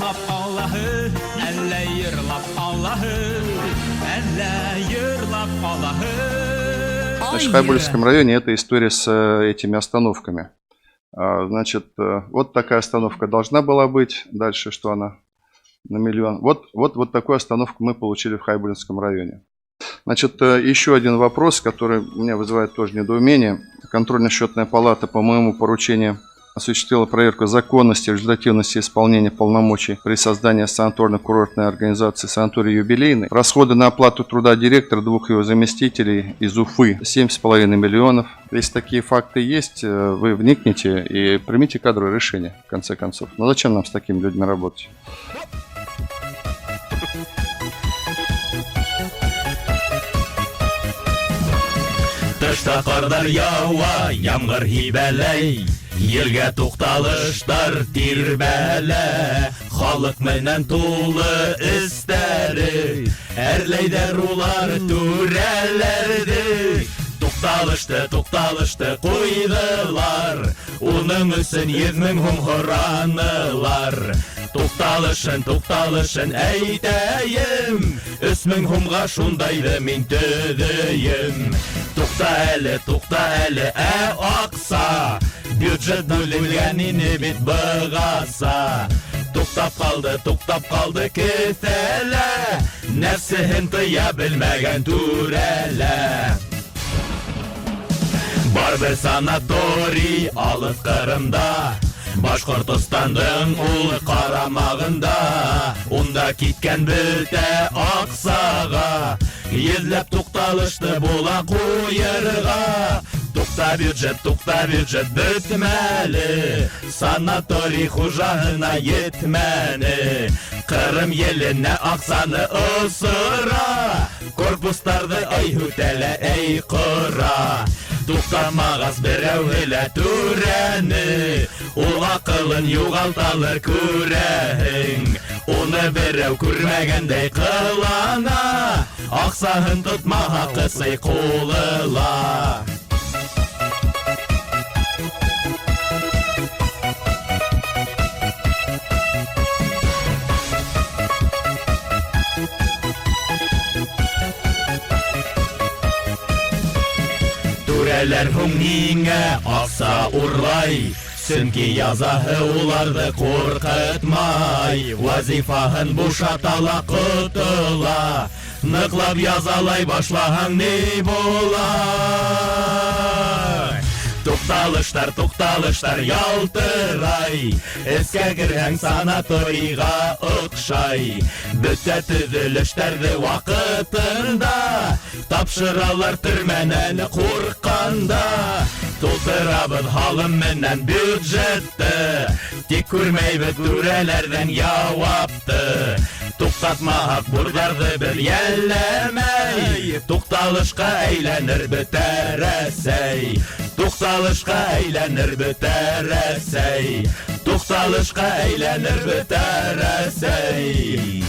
yırlap Allah'ı, elle yırlap Allah'ı, elle yırlap Allah'ı. Значит, в Хайбулевском районе эта история с этими остановками. Значит, вот такая остановка должна была быть. Дальше что она? На миллион. Вот такую остановку мы получили в Хайбулевском районе. Значит, еще один вопрос, который меня вызывает тоже недоумение. Контрольно-счетная палата по моему поручению осуществила проверку законности и результативности исполнения полномочий при создании санаторно-курортной организации «Санаторий Юбилейный». Расходы на оплату труда директора, двух его заместителей из Уфы 7,5 миллионов. Если такие факты есть, вы вникните и примите кадровое решение, в конце концов. Но зачем нам с такими людьми работать? Тышта кардар ява, ямгыр хибәләй, Елгә тукталыштар тирбәлә, халык менән тулы истәре, әрләйдәр улар түрәләрде. Тукталышты куйдылар, уның өсөн 100,000 һум һоранылар. Тукталышын әйтәйем, 3,000 һумга шундайды мин төҙөйем. Тукта әле, акса, бюджет бүленгән ине бит бығаса. Туктап калды кеҫәлә, нәфсеһен тыя белмәгән түрәлә. Бар бер санаторий алып Кырымда, Башкортостандың ул карамагында. Унда киткән бөтә аксага, йөзләп тукталышты була куерга. Тукта бюджет бөтмәле, санаторий хуҗаһына етмәне. Кырым еленә аксаны ысыра, корпустарды ай һүтәлә, әй кыра. Туктамагас берәүгелә түрәне, ул акылын югалталыр күрәһең. Уны берәү күрмәгәндәй кылана, аксаһын тотмаһа кысый кулыла. Түрәләр һуң ниңә акса урлай, сөнки язаһы уларҙы ҡурҡытмай. Вазифаһын бушатала, ҡотола, ныҡлап язалай башлаһаң ни булай? Тукталыштар ялтырай, эскә керһәң санаторийға оҡшай. Бөтә төҙөлөштәрҙе ваҡытында, тапшыралар төрмәнән ҡурҡҡанда. Тултырабыҙ һалым менән бюджетты, тик күрмәйбеҙ түрәләрҙән яуапты. Туктатмаһаҡ бурҙарҙы беҙ йәлләмәй, тукталышҡа әйләнер бөтә Рәсәй. Тукталышҡа әйләнер бөтә Рәсәй. Тукталышҡа әйләнер бөтә Рәсәй.